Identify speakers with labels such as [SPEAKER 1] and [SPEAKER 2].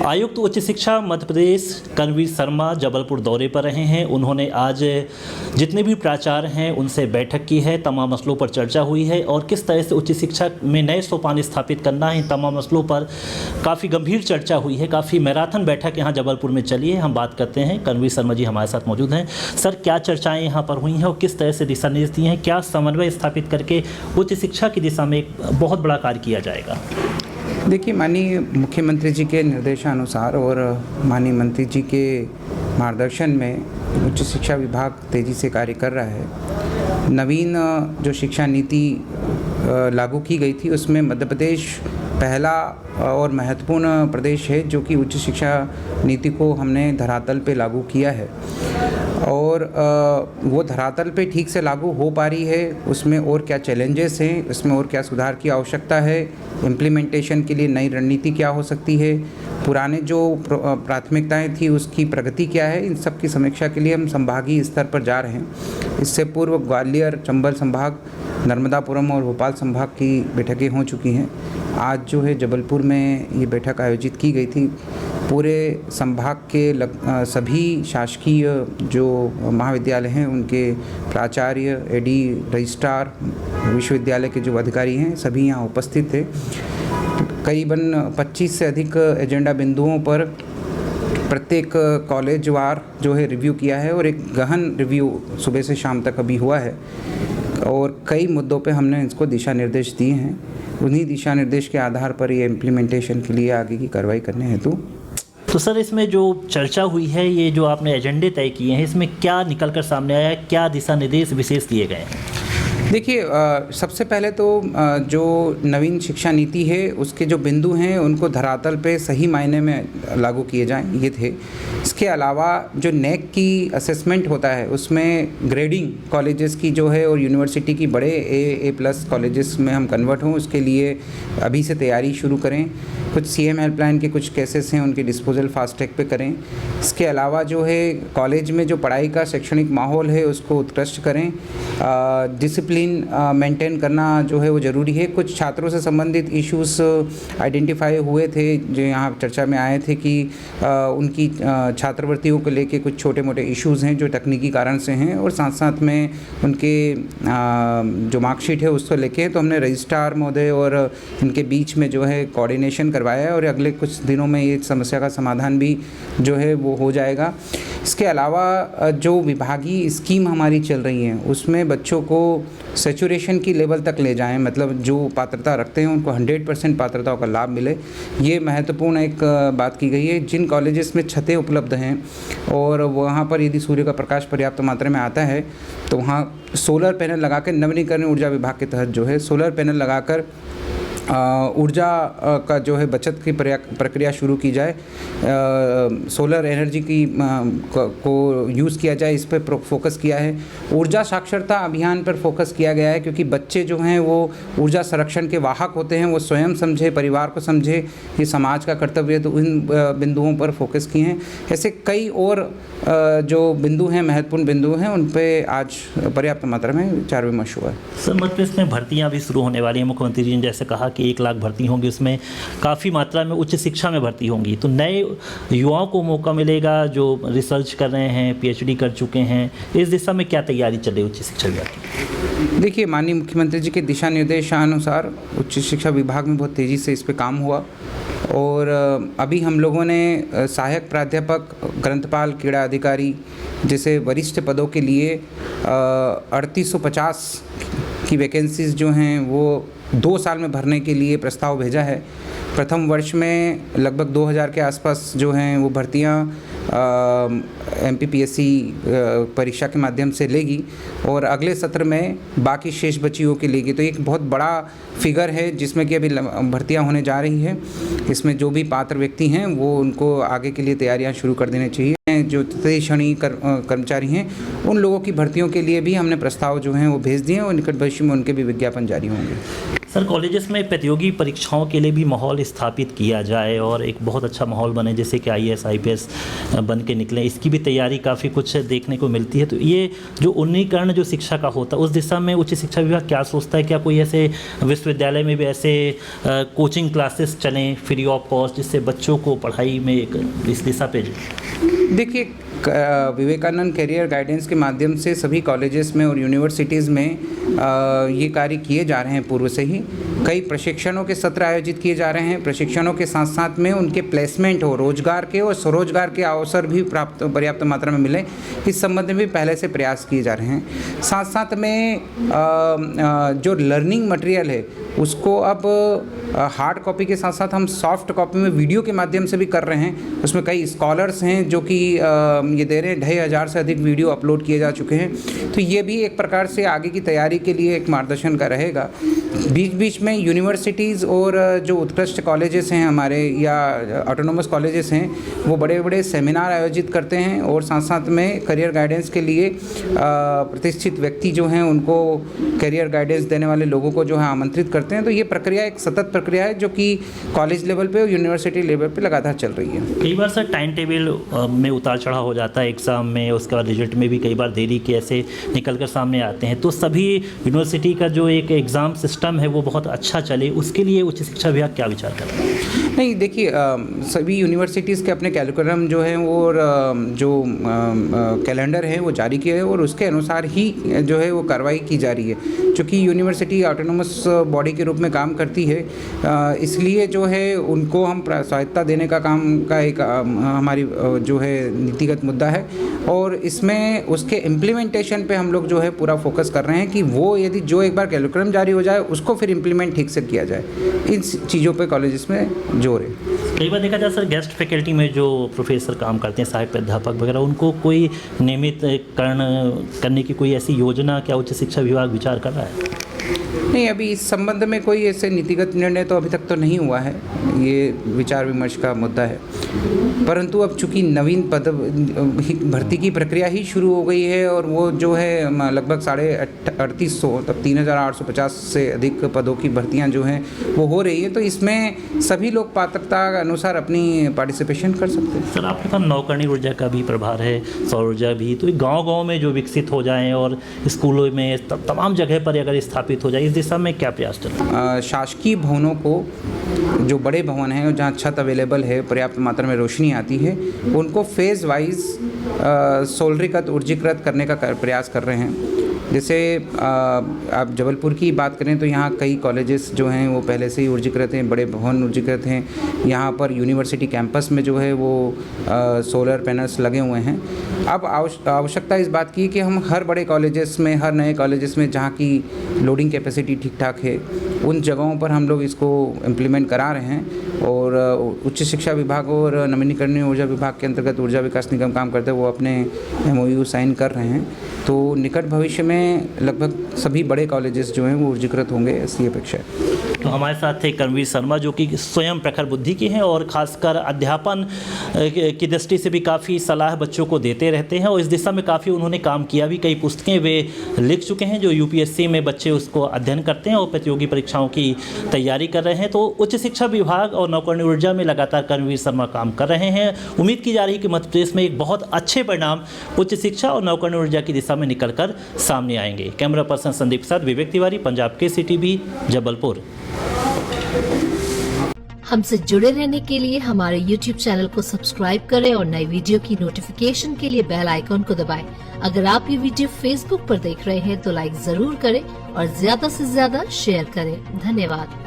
[SPEAKER 1] आयुक्त उच्च शिक्षा मध्य प्रदेश कर्णवीर शर्मा जबलपुर दौरे पर रहे हैं। उन्होंने आज जितने भी प्राचार्य हैं उनसे बैठक की है, तमाम मसलों पर चर्चा हुई है और किस तरह से उच्च शिक्षा में नए सोपान स्थापित करना है, इन तमाम मसलों पर काफ़ी गंभीर चर्चा हुई है। काफ़ी मैराथन बैठक यहाँ जबलपुर में चली है। हम बात करते हैं, कर्णवीर शर्मा जी हमारे साथ मौजूद हैं। सर, क्या चर्चाएँ यहाँ पर हुई हैं और किस तरह से दिशा निर्देश दिए हैं? क्या समन्वय स्थापित करके उच्च शिक्षा की दिशा में एक बहुत बड़ा कार्य किया जाएगा?
[SPEAKER 2] देखिए, माननीय मुख्यमंत्री जी के निर्देशानुसार और माननीय मंत्री जी के मार्गदर्शन में उच्च शिक्षा विभाग तेज़ी से कार्य कर रहा है। नवीन जो शिक्षा नीति लागू की गई थी उसमें मध्य प्रदेश पहला और महत्वपूर्ण प्रदेश है जो कि उच्च शिक्षा नीति को हमने धरातल पे लागू किया है और वो धरातल पे ठीक से लागू हो पा रही है। उसमें और क्या चैलेंजेस हैं, उसमें और क्या सुधार की आवश्यकता है, इम्प्लीमेंटेशन के लिए नई रणनीति क्या हो सकती है, पुराने जो प्राथमिकताएं थी उसकी प्रगति क्या है, इन सब की समीक्षा के लिए हम संभागीय स्तर पर जा रहे हैं। इससे पूर्व ग्वालियर, चंबल संभाग, नर्मदापुरम और भोपाल संभाग की बैठकें हो चुकी हैं। आज जो है जबलपुर में ये बैठक आयोजित की गई थी। पूरे संभाग के सभी शासकीय जो महाविद्यालय हैं उनके प्राचार्य, एडी, रजिस्ट्रार, विश्वविद्यालय के जो अधिकारी हैं सभी यहाँ उपस्थित थे। करीबन 25 से अधिक एजेंडा बिंदुओं पर प्रत्येक कॉलेज वार जो है रिव्यू किया है और एक गहन रिव्यू सुबह से शाम तक अभी हुआ है और कई मुद्दों पे हमने इसको दिशा निर्देश दिए हैं। उन्हीं दिशा निर्देश के आधार पर ये इम्प्लीमेंटेशन के लिए आगे की कार्रवाई करने हेतु।
[SPEAKER 1] तो सर, इसमें जो चर्चा हुई है, ये जो आपने एजेंडे तय किए हैं, इसमें क्या निकल कर सामने आया है? क्या दिशा निर्देश विशेष दिए गए हैं?
[SPEAKER 2] देखिए, सबसे पहले तो जो नवीन शिक्षा नीति है उसके जो बिंदु हैं उनको धरातल पे सही मायने में लागू किए जाएं, ये थे। इसके अलावा जो नेक की असेसमेंट होता है उसमें ग्रेडिंग कॉलेजेस की जो है और यूनिवर्सिटी की बड़े ए+ कॉलेजेस में हम कन्वर्ट हों, उसके लिए अभी से तैयारी शुरू करें। कुछ CM हेल्पलाइन के कुछ केसेस हैं उनके डिस्पोजल फास्ट ट्रैक पे करें। इसके अलावा जो है कॉलेज में जो पढ़ाई का शैक्षणिक माहौल है उसको उत्कृष्ट करें। डिसिप्लिन मेंटेन करना जो है वो ज़रूरी है। कुछ छात्रों से संबंधित इश्यूज आइडेंटिफाई हुए थे जो यहाँ चर्चा में आए थे कि उनकी छात्रवृत्तियों को लेके कुछ छोटे मोटे इश्यूज़ हैं जो तकनीकी कारण से हैं और साथ साथ में उनके जो मार्कशीट है उसको लेके तो हमने रजिस्ट्रार महोदय और इनके बीच में जो है कोऑर्डिनेशन करवाया है और अगले कुछ दिनों में ये समस्या का समाधान भी जो है वो हो जाएगा। इसके अलावा जो विभागीय स्कीम हमारी चल रही हैं उसमें बच्चों को सैचुरेशन की लेवल तक ले जाएं, मतलब जो पात्रता रखते हैं उनको 100% पात्रताओं का लाभ मिले, ये महत्वपूर्ण एक बात की गई है। जिन कॉलेजेस में छतें उपलब्ध हैं और वहाँ पर यदि सूर्य का प्रकाश पर्याप्त मात्रा में आता है तो वहाँ सोलर पैनल लगा कर, नवीनीकरण ऊर्जा विभाग के तहत जो है सोलर पैनल लगाकर ऊर्जा का जो है बचत की प्रक्रिया शुरू की जाए। सोलर एनर्जी की को यूज़ किया जाए, इस पर फोकस किया है। ऊर्जा साक्षरता अभियान पर फोकस किया गया है क्योंकि बच्चे जो हैं वो ऊर्जा संरक्षण के वाहक होते हैं। वो स्वयं समझे, परिवार को समझे, ये समाज का कर्तव्य है, तो इन बिंदुओं पर फोकस किए हैं। ऐसे कई और जो बिंदु हैं, महत्वपूर्ण बिंदु हैं, उन पर आज पर्याप्त मात्रा में विचार विमर्श हुआ है।
[SPEAKER 1] सर, मध्य प्रदेश में भर्तियाँ भी शुरू होने वाली हैं। मुख्यमंत्री जी ने जैसे कहा कि 1 लाख भर्ती होंगी, उसमें काफ़ी मात्रा में उच्च शिक्षा में भर्ती होंगी, तो नए युवाओं को मौका मिलेगा जो रिसर्च कर रहे हैं, PhD कर चुके हैं। इस दिशा में क्या तैयारी चल रही है उच्च शिक्षा विभाग की?
[SPEAKER 2] देखिए, माननीय मुख्यमंत्री जी के दिशा निर्देशानुसार उच्च शिक्षा विभाग में बहुत तेज़ी से इस पर काम हुआ और अभी हम लोगों ने सहायक प्राध्यापक, ग्रंथपाल, क्रीड़ा अधिकारी जैसे वरिष्ठ पदों के लिए 3850 की वैकेंसीज़ जो हैं वो 2 साल में भरने के लिए प्रस्ताव भेजा है। प्रथम वर्ष में लगभग 2000 के आसपास जो हैं वो भर्तियां MPPSC परीक्षा के माध्यम से लेगी और अगले सत्र में बाकी शेष बच्चियों के लेगी। तो एक बहुत बड़ा फिगर है जिसमें कि अभी भर्तियां होने जा रही है। इसमें जो भी पात्र व्यक्ति हैं वो उनको आगे के लिए तैयारियां शुरू कर देनी चाहिए। जो तृतीय श्रेणी कर्मचारी हैं उन लोगों की भर्तियों के लिए भी हमने प्रस्ताव जो हैं वो भेज दिए और निकट भविष्य में उनके भी विज्ञापन जारी होंगे।
[SPEAKER 1] सर, कॉलेजेस में प्रतियोगी परीक्षाओं के लिए भी माहौल स्थापित किया जाए और एक बहुत अच्छा माहौल बने, जैसे कि IAS IPS बन के निकलें, इसकी भी तैयारी काफ़ी कुछ देखने को मिलती है। तो ये जो उन्नीकरण जो शिक्षा का होता है, उस दिशा में उच्च शिक्षा विभाग क्या सोचता है? क्या कोई ऐसे विश्वविद्यालय में भी ऐसे कोचिंग क्लासेस चलें फ्री ऑफ कॉस्ट, जिससे बच्चों को पढ़ाई में एक इस दिशा पे?
[SPEAKER 2] देखिए, विवेकानंद कैरियर गाइडेंस के माध्यम से सभी कॉलेजेस में और यूनिवर्सिटीज़ में ये कार्य किए जा रहे हैं। पूर्व से ही कई प्रशिक्षणों के सत्र आयोजित किए जा रहे हैं। प्रशिक्षणों के साथ साथ में उनके प्लेसमेंट हो, रोजगार के और स्वरोजगार के अवसर भी पर्याप्त मात्रा में मिले, इस संबंध में भी पहले से प्रयास किए जा रहे हैं। साथ साथ में जो लर्निंग मटेरियल है उसको अब हार्ड कॉपी के साथ साथ हम सॉफ्ट कॉपी में वीडियो के माध्यम से भी कर रहे हैं। उसमें कई स्कॉलर्स हैं जो कि ये दे रहे हैं, 2500 से अधिक वीडियो अपलोड किए जा चुके हैं। तो ये भी एक प्रकार से आगे की तैयारी के लिए एक मार्गदर्शन का रहेगा। बीच बीच में यूनिवर्सिटीज़ और जो उत्कृष्ट कॉलेजेस हैं हमारे या ऑटोनोमस कॉलेजेस हैं, वो बड़े बड़े सेमिनार आयोजित करते हैं और साथ साथ में करियर गाइडेंस के लिए प्रतिष्ठित व्यक्ति जो हैं उनको करियर गाइडेंस देने वाले लोगों को जो है आमंत्रित करते हैं। तो ये प्रक्रिया एक सतत प्रक्रिया है जो कि कॉलेज लेवल पे और यूनिवर्सिटी लेवल पे लगातार चल रही है।
[SPEAKER 1] कई बार सर टाइम टेबल में उतार चढ़ाव हो जाता है एग्ज़ाम में, उसके बाद रिजल्ट में भी कई बार देरी के ऐसे निकल कर सामने आते हैं। तो सभी यूनिवर्सिटी का जो एक एग्ज़ाम सिस्टम है वो बहुत अच्छा चले, उसके लिए उच्च शिक्षा विभाग क्या विचार कर रहा है?
[SPEAKER 2] नहीं, देखिए, सभी यूनिवर्सिटीज़ के अपने कैरिकुलम जो हैं वो जो कैलेंडर है वो जारी किए हैं और उसके अनुसार ही जो है वो कार्रवाई की जा रही है। चूँकि यूनिवर्सिटी ऑटोनोमस बॉडी के रूप में काम करती है, इसलिए जो है उनको हम प्राथमिकता देने का काम का एक हमारी जो है नीतिगत मुद्दा है और इसमें उसके इम्प्लीमेंटेशन पे हम लोग जो है पूरा फोकस कर रहे हैं कि वो यदि जो एक बार कैरिकुलम जारी हो जाए उसको फिर इम्प्लीमेंट ठीक से किया जाए। इन चीज़ों पे कॉलेजेस में जोर है।
[SPEAKER 1] कई बार देखा जाए सर, गेस्ट फैकल्टी में जो प्रोफेसर काम करते हैं, सहायक प्राध्यापक वगैरह, उनको कोई नियमितकरण करने की कोई ऐसी योजना क्या उच्च शिक्षा विभाग विचार कर रहा है?
[SPEAKER 2] नहीं, अभी इस संबंध में कोई ऐसे नीतिगत निर्णय तो अभी तक तो नहीं हुआ है। ये विचार विमर्श का मुद्दा है, परंतु अब चूंकि नवीन पद भर्ती की प्रक्रिया ही शुरू हो गई है और वो जो है लगभग 3850 तब 3850 से अधिक पदों की भर्तियां जो हैं वो हो रही है, तो इसमें सभी लोग पात्रता के अनुसार अपनी पार्टिसिपेशन कर सकते हैं।
[SPEAKER 1] सर, आपके पास नवकरणीय ऊर्जा का भी प्रभार है, सौर ऊर्जा भी, तो गाँव-गाँव में जो विकसित हो जाएँ और स्कूलों में तमाम जगह पर अगर स्थापित हो जाए, इस दिशा में क्या प्रयास चल रहा है?
[SPEAKER 2] शासकीय भवनों को, जो बड़े भवन हैं और जहाँ छत अवेलेबल है, पर्याप्त मात्रा में रोशनी आती है, उनको फेज़ वाइज सोलरीकृत ऊर्जीकृत करने का प्रयास कर रहे हैं। जैसे आप जबलपुर की बात करें तो यहाँ कई कॉलेजेस जो हैं वो पहले से ही ऊर्जीकृत हैं, बड़े भवन ऊर्जीकृत हैं। यहाँ पर यूनिवर्सिटी कैंपस में जो है वो सोलर पैनल्स लगे हुए हैं। अब आवश्यकता इस बात की कि हम हर बड़े कॉलेजेस में, हर नए कॉलेजेस में जहाँ की लोडिंग कैपेसिटी ठीक ठाक है, उन जगहों पर हम लोग इसको इम्प्लीमेंट करा रहे हैं। और उच्च शिक्षा विभाग और नवीनीकरणीय ऊर्जा विभाग के अंतर्गत ऊर्जा विकास निगम काम करते हैं, वो अपने MOU साइन कर रहे हैं। तो निकट भविष्य में लगभग सभी बड़े कॉलेजेस जो हैं वो ऊर्जीकृत होंगे, ऐसी अपेक्षा है।
[SPEAKER 1] तो हमारे साथ थे कर्मवीर शर्मा, जो कि स्वयं प्रखर बुद्धि के हैं और ख़ासकर अध्यापन की दृष्टि से भी काफ़ी सलाह बच्चों को देते रहते हैं और इस दिशा में काफ़ी उन्होंने काम किया भी। कई पुस्तकें वे लिख चुके हैं जो UPSC में बच्चे उसको अध्ययन करते हैं और प्रतियोगी परीक्षाओं की तैयारी कर रहे हैं। तो उच्च शिक्षा विभाग और नवकरणीय ऊर्जा में लगातार कर्मवीर शर्मा काम कर रहे हैं। उम्मीद की जा रही है कि मध्य प्रदेश में एक बहुत अच्छे परिणाम उच्च शिक्षा और नवकरणीय ऊर्जा की दिशा में निकलकर सामने आएंगे। कैमरा पर्सन संदीप के साथ विवेक तिवारी, पंजाब केसरी टीवी, जबलपुर।
[SPEAKER 3] हमसे जुड़े रहने के लिए हमारे YouTube चैनल को सब्सक्राइब करें और नई वीडियो की नोटिफिकेशन के लिए बेल आइकॉन को दबाएं। अगर आप ये वीडियो Facebook पर देख रहे हैं तो लाइक जरूर करें और ज्यादा से ज्यादा शेयर करें। धन्यवाद।